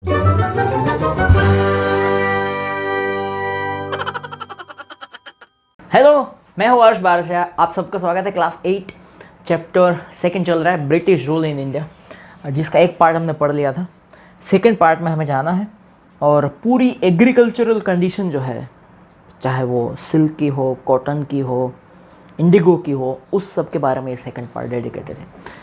Hello, मैं हूँ अर्श बारसिया। आप सबका स्वागत है। क्लास 8 चैप्टर 2 चल रहा है, ब्रिटिश रूल इन इंडिया, जिसका एक पार्ट हमने पढ़ लिया था। सेकंड पार्ट में हमें जाना है और पूरी एग्रीकल्चरल कंडीशन जो है, चाहे वो सिल्क की हो, कॉटन की हो, इंडिगो की हो, उस सब के बारे में ये सेकंड पार्ट डेडिकेटेड है।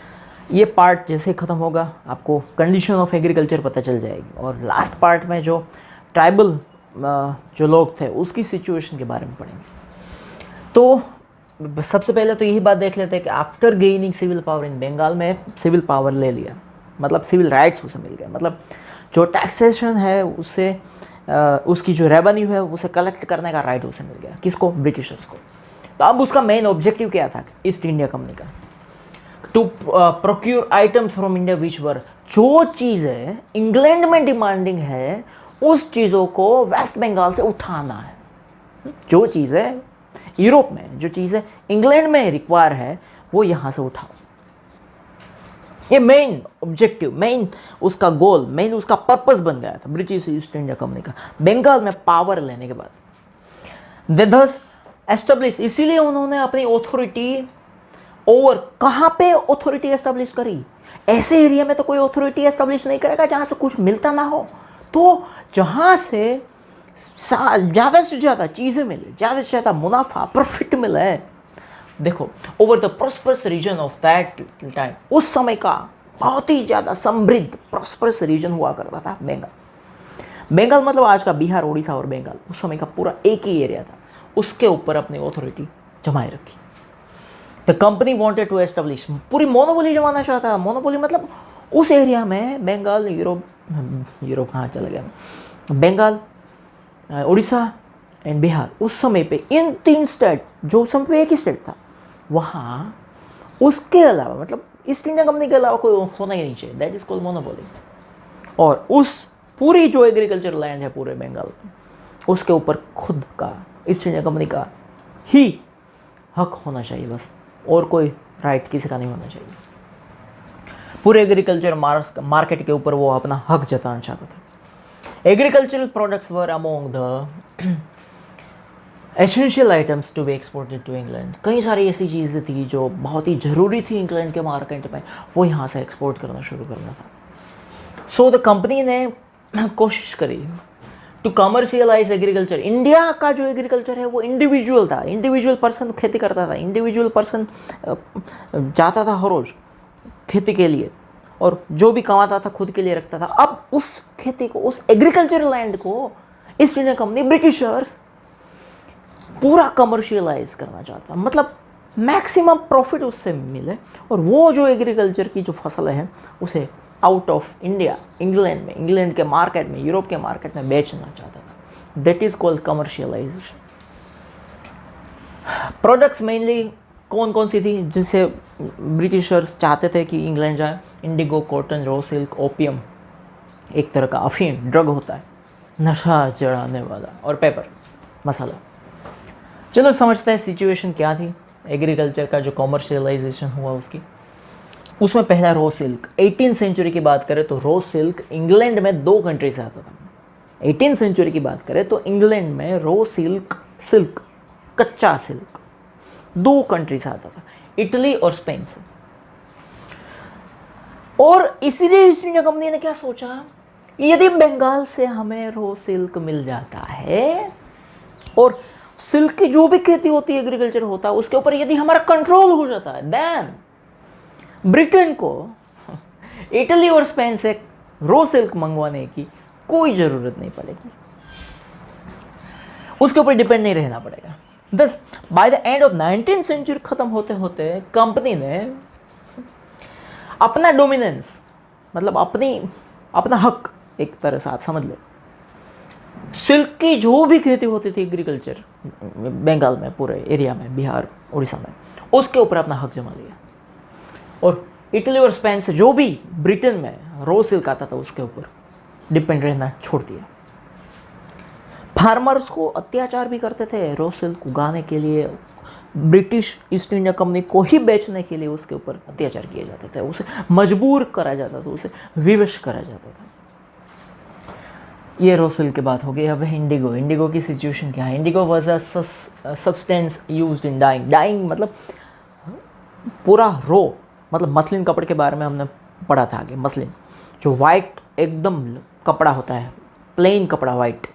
ये पार्ट जैसे ही ख़त्म होगा आपको कंडीशन ऑफ एग्रीकल्चर पता चल जाएगी, और लास्ट पार्ट में जो ट्राइबल जो लोग थे उसकी सिचुएशन के बारे में पढ़ेंगे। तो सबसे पहले तो यही बात देख लेते हैं कि after gaining civil power in Bengal में सिविल पावर ले लिया, मतलब सिविल राइट्स उसे मिल गए, मतलब जो टैक्सेशन है उससे उसकी जो रेवेन्यू है उसे कलेक्ट करने का राइट उसे मिल गया। किसको? ब्रिटिशर्स को। तो अब उसका मेन ऑब्जेक्टिव क्या था ईस्ट इंडिया कंपनी का? To procure items from India which were, जो चीज़ें इंग्लैंड में डिमांडिंग है उस चीज़ों को वेस्ट बंगाल से उठाना है। जो चीज़ें यूरोप में, जो चीज़ें इंग्लैंड में रिक्वायर है, वो यहाँ से उठाओ। ये मेन ऑब्जेक्टिव, मेन उसका गोल, मेन उसका पर्पस बन गया था ब्रिटिश ईस्ट इंडिया कंपनी का बंगाल में पावर लेने के बाद। दे थस एस्टेब्लिश, इसीलिए उन्होंने अपनी ऑथोरिटी ओवर, कहाँ पे ऑथोरिटी एस्टेब्लिश करी? ऐसे एरिया में तो कोई ऑथोरिटी एस्टेब्लिश नहीं करेगा जहाँ से कुछ मिलता ना हो। तो जहाँ से ज़्यादा से ज़्यादा चीज़ें मिले, ज़्यादा से ज़्यादा मुनाफा, प्रॉफिट मिले। देखो, over the prosperous region of that time, उस समय का बहुत ही ज़्यादा समृद्ध प्रॉस्परस रीजन हुआ करता था बंगाल। बंगाल मतलब आज का बिहार, उड़ीसा और बंगाल, उस समय का पूरा एक ही एरिया था। उसके ऊपर अपनी ऑथोरिटी जमाए रखी। The company wanted to establish, पूरी मोनोपोली जमाना चाहता था। मोनोपोली मतलब उस एरिया में बंगाल, यूरोप कहाँ चला गया, बंगाल, उड़ीसा एंड बिहार, उस समय पे इन 3 स्टेट, जो उस समय पे एक ही स्टेट था, वहाँ उसके अलावा, मतलब ईस्ट इंडिया कंपनी के अलावा कोई होना ही नहीं चाहिए। That is called monopoly. और उस पूरी जो एग्रीकल्चर लैंड है पूरे बंगाल में, उसके ऊपर खुद का ईस्ट इंडिया कंपनी का ही हक होना चाहिए बस, और कोई राइट किसी का नहीं होना चाहिए। पूरे एग्रीकल्चर मार्केट के ऊपर वो अपना हक जताना चाहता था। Agricultural products were among the essential items to be exported to England. कई सारी ऐसी चीज़ें थी जो बहुत ही ज़रूरी थी इंग्लैंड के मार्केट में, वो यहाँ से एक्सपोर्ट करना शुरू करना था। सो द कंपनी ने कोशिश करी टू कमर्शियलाइज एग्रीकल्चर। इंडिया का जो एग्रीकल्चर है वो इंडिविजुअल था, इंडिविजुअल पर्सन खेती करता था, इंडिविजुअल पर्सन जाता था हर रोज़ खेती के लिए, और जो भी कमाता था खुद के लिए रखता था। अब उस खेती को, उस एग्रीकल्चर लैंड को ईस्ट इंडिया कंपनी, ब्रिटिशर्स पूरा कमर्शियलाइज करना चाहता, मतलब मैक्सिमम प्रॉफिट उससे मिले, और वो जो एग्रीकल्चर की जो फसल है उसे आउट ऑफ इंडिया, इंग्लैंड में, इंग्लैंड के मार्केट में, यूरोप के मार्केट में बेचना चाहता था। That is called commercialisation. Products mainly कौन कौन सी थी जिसे ब्रिटिशर्स चाहते थे कि इंग्लैंड जाए? Indigo, cotton, raw silk, opium, एक तरह का अफीम, ड्रग होता है, नशा चढ़ाने वाला, और पेपर, मसाला। चलो समझते हैं सिचुएशन क्या थी एग्रीकल्चर का जो कमर्शियलाइजेशन हुआ उसकी। उसमें पहला रॉ सिल्क। 18th सेंचुरी की बात करें तो रॉ सिल्क इंग्लैंड में 2 कंट्री से आता था। 18th सेंचुरी की बात करें तो इंग्लैंड में रॉ सिल्क, कच्चा सिल्क 2 कंट्री से आता था, इटली और स्पेन से। और इसीलिए ईस्ट इंडिया कंपनी ने क्या सोचा, यदि बंगाल से हमें रॉ सिल्क मिल जाता है और सिल्क की जो भी खेती होती है, एग्रीकल्चर होता है, उसके ऊपर यदि हमारा कंट्रोल हो जाता है, देन ब्रिटेन को इटली और स्पेन से रॉ सिल्क मंगवाने की कोई ज़रूरत नहीं पड़ेगी, उसके ऊपर डिपेंड नहीं रहना पड़ेगा। Thus by the end of 19th century खत्म होते होते कंपनी ने अपना डोमिनेंस, मतलब अपना हक, एक तरह से आप समझ लो, सिल्क की जो भी खेती होती थी एग्रीकल्चर बंगाल में, पूरे एरिया में, बिहार, उड़ीसा में, उसके ऊपर अपना हक जमा लिया। और इटली और स्पेन से जो भी ब्रिटेन में रॉ सिल्क आता था उसके ऊपर डिपेंड रहना छोड़ दिया। फार्मर्स को अत्याचार भी करते थे रॉ सिल्क उगाने के लिए, ब्रिटिश ईस्ट इंडिया कंपनी को ही बेचने के लिए उसके ऊपर अत्याचार किए जाते थे, उसे मजबूर करा जाता था, उसे विवश करा जाता था। ये रोसिल की बात हो गई। अब इंडिगो, इंडिगो की सिचुएशन क्या है? Indigo was a substance used in dyeing. Dyeing मतलब पूरा रो, मतलब मसलिन कपड़े के बारे में हमने पढ़ा था आगे। मसलिन जो वाइट एकदम कपड़ा होता है, प्लेन कपड़ा वाइट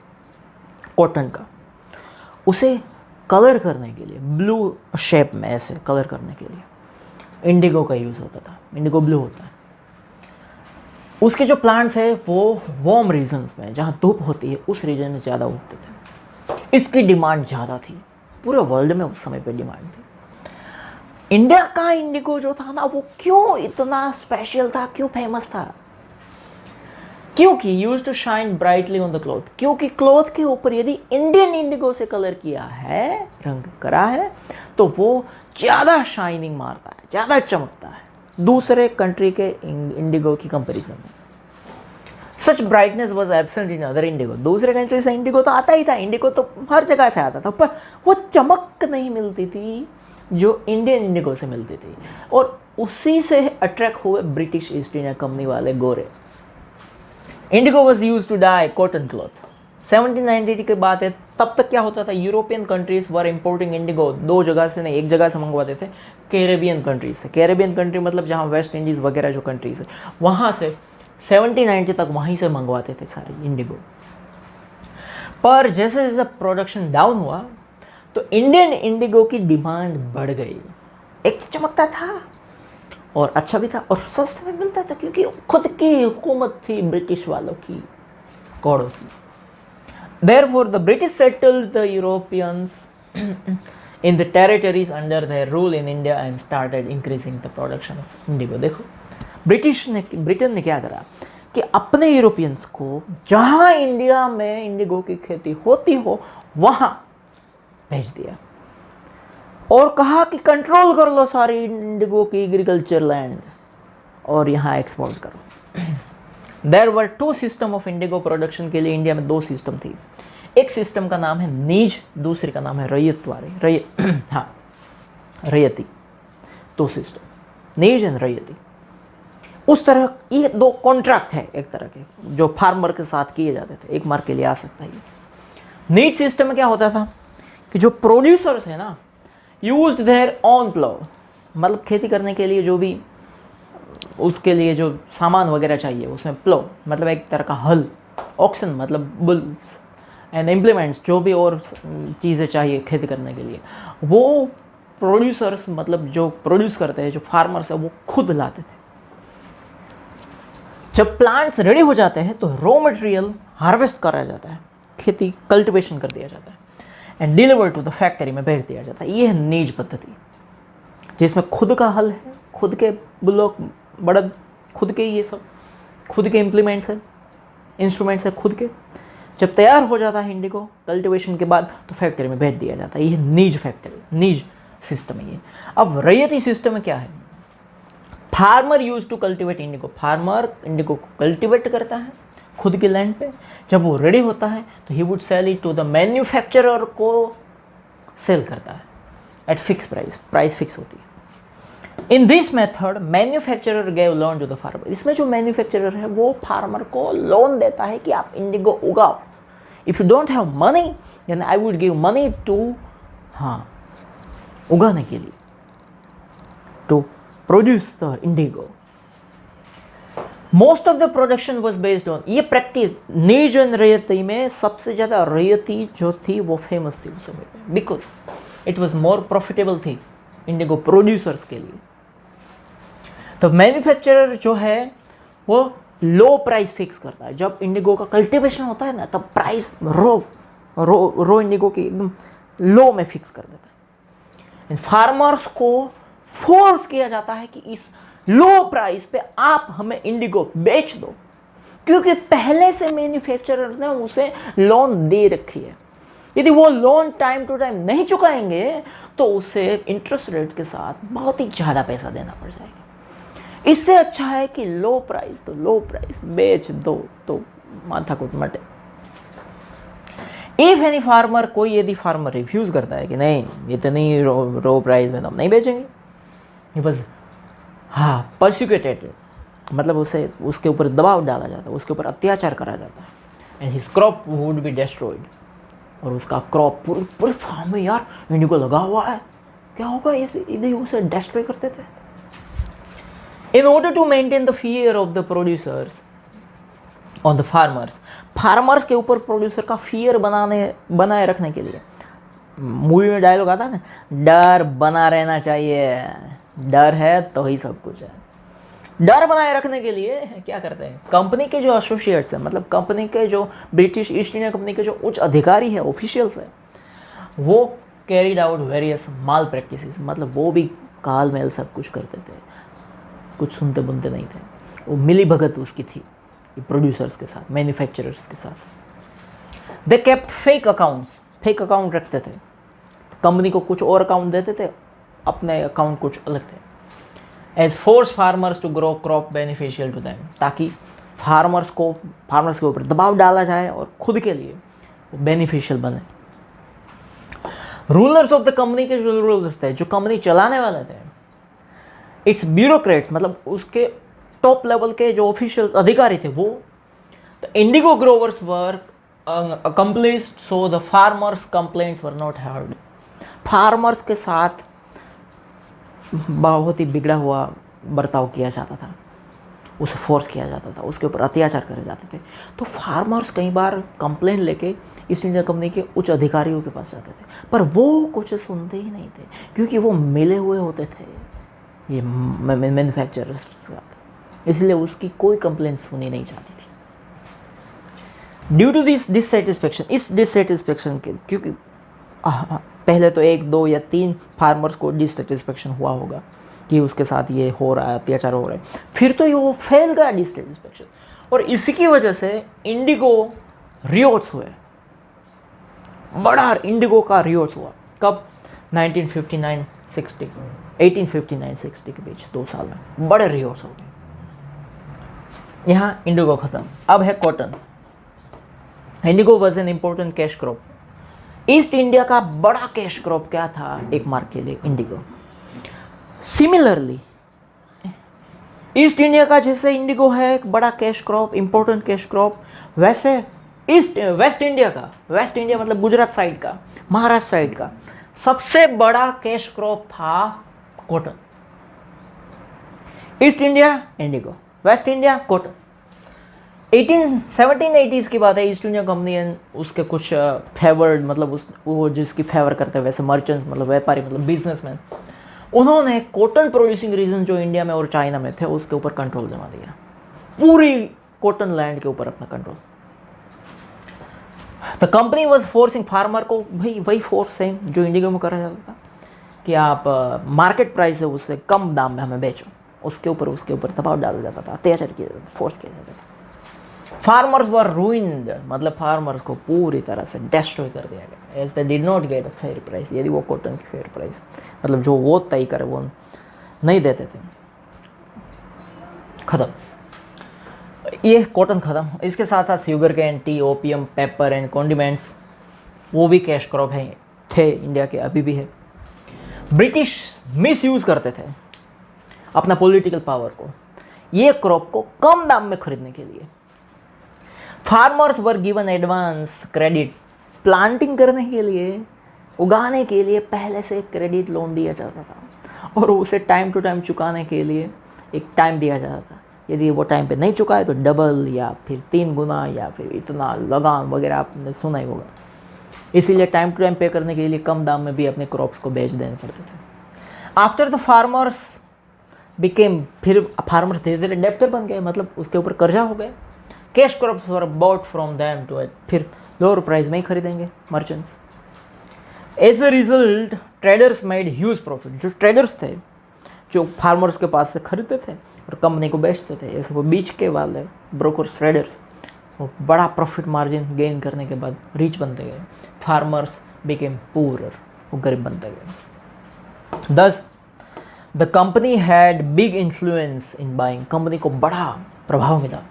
कॉटन का, उसे कलर करने के लिए, ब्लू शेप में ऐसे कलर करने के लिए इंडिगो का यूज़ होता था। इंडिगो ब्लू होता है। उसके जो प्लांट्स है वो वार्म रीजन्स में, जहाँ धूप होती है उस रीजन में ज़्यादा उगते थे। इसकी डिमांड ज़्यादा थी, पूरे वर्ल्ड में उस समय पे डिमांड थी। इंडिया का इंडिगो जो था ना, वो क्यों इतना स्पेशल था, क्यों फेमस था? क्योंकि use to shine brightly on the cloth. क्योंकि क्लॉथ के ऊपर यदि इंडियन इंडिगो से कलर किया है, रंग करा है, तो वो ज़्यादा शाइनिंग मारता है, ज़्यादा चमकता है दूसरे कंट्री के इंडिगो की कंपैरिजन में। Such brightness was absent in other indigo. दूसरे कंट्री से इंडिगो तो आता ही था, इंडिगो तो हर जगह से आता था, पर वो चमक नहीं मिलती थी जो इंडियन इंडिगो से मिलती थी। और उसी से अट्रैक्ट हुए ब्रिटिश ईस्ट इंडिया कंपनी वाले गोरे। Indigo was use to dye cotton cloth. 1790 की बात है। तब तक क्या होता था, European countries were importing indigo दो जगह से नहीं, एक जगह से मंगवाते थे, कैरेबियन कंट्रीज से। कैरेबियन कंट्री मतलब जहाँ वेस्ट इंडीज़ वगैरह जो कंट्रीज है, वहाँ से 1790 तक वहीं से मंगवाते थे सारे इंडिगो। पर जैसे जैसे प्रोडक्शन डाउन हुआ तो इंडियन इंडिगो की डिमांड बढ़ गई। एक तो चमकता था और अच्छा भी था और सस्ते में मिलता था, क्योंकि खुद की हुकूमत थी ब्रिटिश वालों की, कौड़ों की। Therefore, the British settled the Europeans in the territories under their rule in India and started increasing the production of indigo. देखो ब्रिटेन ने क्या करा कि अपने यूरोपियंस को जहाँ इंडिया में इंडिगो की खेती होती हो वहाँ भेज दिया और कहा कि कंट्रोल कर लो सारी इंडिगो की एग्रीकल्चर लैंड और यहाँ एक्सपोर्ट करो। There were two system of indigo production के लिए इंडिया में दो सिस्टम थी। एक सिस्टम का नाम है नीज, दूसरे का नाम है रैयती। दो सिस्टम, नीज एंड रैयती। उस तरह ये दो कॉन्ट्रैक्ट है एक तरह के, जो फार्मर के साथ किए जाते थे। एक मार्क के लिए आ सकता है। नीज सिस्टम में क्या होता था कि जो प्रोड्यूसर्स है ना, यूज्ड देयर ओन प्लो, मतलब खेती करने के लिए जो भी उसके लिए जो सामान वगैरह चाहिए, उसमें प्लो मतलब एक तरह का हल, ऑक्सन मतलब बुल्स एंड इम्प्लीमेंट्स, जो भी और चीज़ें चाहिए खेती करने के लिए, वो प्रोड्यूसर्स मतलब जो प्रोड्यूस करते हैं, जो फार्मर्स है, वो खुद लाते थे। जब प्लांट्स रेडी हो जाते हैं तो रॉ मटेरियल हार्वेस्ट करा जाता है, खेती कल्टिवेशन कर दिया जाता है and deliver to the factory में भेज दिया जाता है। ये है नीज पद्धति, जिसमें खुद का हल है, खुद के बुलोक बड़द, खुद के ये सब खुद के इम्प्लीमेंट्स है, इंस्ट्रूमेंट्स है खुद के। जब तैयार हो जाता है इंडिगो कल्टिवेशन के बाद तो फैक्ट्री में भेज दिया जाता है। ये नीज फैक्ट्री, नीज सिस्टम है ये। अब रैयती सिस्टम में क्या है, farmer use to cultivate indigo. Farmer indigo को कल्टिवेट करता है खुद की लैंड पे। जब वो रेडी होता है तो he would sell it to the manufacturer को सेल करता है at fix price, price fix होती है। In this method manufacturer gave loan to the farmer. इसमें जो मैन्युफैक्चरर है वो फार्मर को लोन देता है कि आप इंडिगो उगाओ। If you don't have money then I would give money to, हाँ, उगाने के लिए, to produce the indigo. Most of the production was based on ये प्रैक्टिस। नीज एंड रैयती में सबसे ज़्यादा रैयती जो थी वो फेमस थी उस समय पे, because it was more profitable थी इंडिगो प्रोड्यूसर्स के लिए। तो मैन्युफैक्चरर जो है वो लो प्राइस फिक्स करता है। जब इंडिगो का कल्टिवेशन होता है ना, तब प्राइस रो इंडिगो की एकदम लो में फिक्स कर देता है। फार्मर्स को फोर्स किया जाता है कि इस लो प्राइस पे आप हमें इंडिगो बेच दो, क्योंकि पहले से मैन्युफैक्चरर ने उसे लोन दे रखी है। यदि वो लोन टाइम टू टाइम नहीं चुकाएंगे तो उसे इंटरेस्ट रेट के साथ बहुत ही ज़्यादा पैसा देना पड़ जाएगा। इससे अच्छा है कि लो प्राइस तो लो प्राइस बेच दो तो माथा कुट मटे। इफ एनी फार्मर, कोई यदि फार्मर रिफ्यूज़ करता है कि नहीं इतनी रो प्राइस में तो हम नहीं बेचेंगे, ही वाज परसिक्यूटेड, मतलब उसे उसके ऊपर दबाव डाला जाता है, उसके ऊपर अत्याचार करा जाता है। And his crop would be destroyed, और उसका क्रॉप पूरे पूरे फार्म में यार इंडिगो लगा हुआ है, क्या होगा, इसे उसे डिस्ट्रॉय करते थे। In order to maintain the fear of the producers on the farmers के ऊपर प्रोड्यूसर का फियर बनाए रखने के लिए, मूवी में डायलॉग आता है ना, डर बना रहना चाहिए, डर है तो ही सब कुछ है। डर बनाए रखने के लिए क्या करते हैं, कंपनी के जो एसोसिएट्स हैं, मतलब कंपनी के जो ब्रिटिश ईस्ट इंडिया कंपनी के जो उच्च अधिकारी है, ऑफिशियल्स है, वो कैरीड आउट वेरियस माल प्रैक्टिसेस, मतलब वो भी काल मेल सब कुछ करते थे, कुछ सुनते बुनते नहीं थे। वो मिली भगत उसकी थी प्रोड्यूसर्स के साथ, मैन्युफैक्चरर्स के साथ। They kept fake accounts, fake account रखते थे, कंपनी को कुछ और अकाउंट देते थे, अपने अकाउंट कुछ अलग थे। As force farmers to grow crop beneficial to them, ताकि फार्मर्स के ऊपर दबाव डाला जाए और खुद के लिए वो बेनिफिशियल बने। रूलर्स ऑफ द कंपनी के जो रूलर्स थे, जो कंपनी चलाने वाले थे, इट्स ब्यूरोक्रेट्स, मतलब उसके टॉप लेवल के जो ऑफिशियल अधिकारी थे, वो the Indigo growers were accomplished so the farmers complaints were not heard। Farmers के साथ बहुत ही बिगड़ा हुआ बर्ताव किया जाता था, उसे फोर्स किया जाता था, उसके ऊपर अत्याचार करे जाते थे। तो फार्मर्स कई बार कंप्लेंट लेके ईस्ट इंडिया कंपनी के उच्च अधिकारियों के पास जाते थे, पर वो कुछ सुनते ही नहीं थे, क्योंकि वो मिले हुए होते थे ये मैन्युफैक्चरर्स के साथ, इसलिए उसकी कोई कंप्लेंट सुनी नहीं जाती थी। ड्यू टू दिस डिससेटिस्फेक्शन, इस डिससेटिस्फेक्शन के, क्योंकि पहले तो 1, 2 या 3 फार्मर्स को डिससेटिस्फेक्शन हुआ होगा कि उसके साथ ये हो रहा है, अत्याचार हो रहा है, फिर तो ये वो फैल गया डिससेटिस्फेक्शन, और इसी की वजह से इंडिगो रियोट्स हुए, बड़ा इंडिगो का रियोट्स हुआ। कब? 1959-60 1859-60 के बीच 2 साल में बड़े रियोट्स हो गए। यहाँ इंडिगो खत्म, अब है cotton. Indigo was an important cash crop. East India का बड़ा कैश क्रॉप क्या था एक मार्क के लिए? इंडिगो। सिमिलरली ईस्ट इंडिया का जैसे इंडिगो है एक बड़ा cash crop, important cash crop, वैसे वेस्ट इंडिया मतलब गुजरात साइड का, महाराष्ट्र साइड का सबसे बड़ा कैश क्रॉप था cotton. East India Indigo, waste India cotton. 1780s की बात है। ईस्ट इंडिया कंपनी उसके कुछ फेवर्ड, मतलब वो जिसकी फेवर करते हैं वैसे मर्चेंट्स, मतलब व्यापारी, मतलब बिजनेसमैन, उन्होंने कॉटन प्रोड्यूसिंग रीजन जो इंडिया में और चाइना में थे उसके ऊपर कंट्रोल जमा दिया, पूरी कॉटन लैंड के ऊपर अपना control. The company was forcing farmer को, भाई वही फोर्स सेम जो इंडिगो में करा जाता था कि आप मार्केट प्राइस है उससे कम दाम में हमें बेचो, उसके ऊपर दबाव डाला जाता था, अत्याचार किया जाता था, फोर्स किया जाता था। फार्मर्स वर रूइंड, मतलब फार्मर्स को पूरी तरह से डिस्ट्रॉय कर दिया गया, as they did not get a fair price. यदि वो कॉटन की फेयर प्राइस, मतलब जो वो तय करे वो नहीं देते थे, खत्म, ये कॉटन खत्म। इसके साथ साथ sugar cane, T, opium, paper and condiments, वो भी कैश क्रॉप है, थे इंडिया के, अभी भी है। ब्रिटिश मिस यूज करते थे अपना पॉलिटिकल पावर को ये क्रॉप को कम दाम में खरीदने के लिए। Farmers were given advance credit, planting करने के लिए, उगाने के लिए पहले से क्रेडिट लोन दिया जाता था, और उसे टाइम टू टाइम चुकाने के लिए एक टाइम दिया जाता था। यदि वो टाइम पे नहीं चुकाए तो डबल या फिर 3 गुना या फिर इतना लगान वगैरह आपने सुना ही होगा। इसीलिए टाइम टू टाइम पे करने के लिए कम दाम में भी अपने क्रॉप्स को बेच देने पड़ते थे। आफ्टर द फार्मर्स बिकेम, फिर फार्मर धीरे धीरे डेप्टर बन गए, मतलब उसके ऊपर कर्जा हो गए। Cash crops were bought from them to it, फिर लोअर प्राइस में ही खरीदेंगे merchants. As a result traders made huge profit. जो ट्रेडर्स थे जो फार्मर्स के पास से खरीदते थे और कंपनी को बेचते थे, ऐसे वो बीच के वाले ब्रोकर्स, ट्रेडर्स, वो बड़ा प्रॉफिट मार्जिन गेन करने के बाद रिच बनते गए। फार्मर्स बिकेम पुअरर, वो गरीब बनते गए। दस the company had big influence in buying, company को बड़ा प्रभाव मिला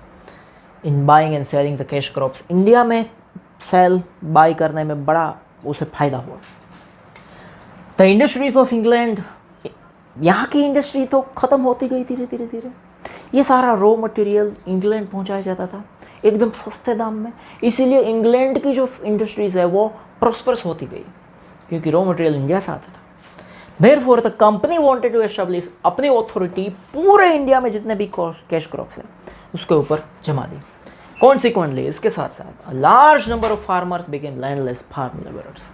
in buying and selling the cash crops. India में सेल बाई करने में बड़ा उसे फायदा हुआ। द इंडस्ट्रीज ऑफ इंग्लैंड, यहाँ की इंडस्ट्री तो ख़त्म होती गई धीरे धीरे धीरे। ये सारा रॉ मटेरियल इंग्लैंड पहुँचाया जाता था। एकदम सस्ते दाम में। इसीलिए इंग्लैंड की जो इंडस्ट्रीज़ है वो प्रॉस्परस होती गई, क्योंकि रॉ मटेरियल इंडिया से आता था। Therefore, the company wanted to establish अपनी ऑथोरिटी पूरे इंडिया में जितने भी कैश क्रॉप्स हैं उसके ऊपर जमा दी। Consequently, इसके साथ साथ a large number of farmers became landless farm laborers।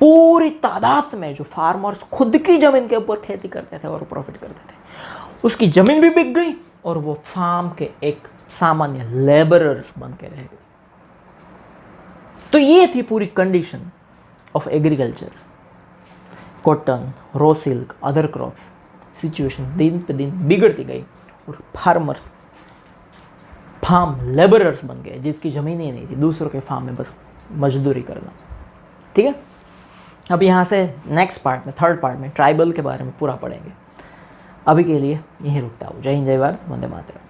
पूरी तादाद में जो फार्मर्स खुद की जमीन के ऊपर खेती करते थे और प्रॉफिट करते थे, उसकी जमीन भी बिक गई और वो फार्म के एक सामान्य लेबरर्स बन के रह गए। तो ये थी पूरी condition of agriculture. Cotton, raw silk, other crops, situation दिन पे दिन बिगड़ती गई और फार्मर्स फार्म लेबरर्स बन गए, जिसकी ज़मीन ही नहीं थी, दूसरों के फार्म में बस मजदूरी करना। ठीक है, अब यहाँ से नेक्स्ट पार्ट में, थर्ड पार्ट में ट्राइबल के बारे में पूरा पढ़ेंगे। अभी के लिए यहीं रुकता हूँ। जय हिंद, जय भारत, वंदे मातरम।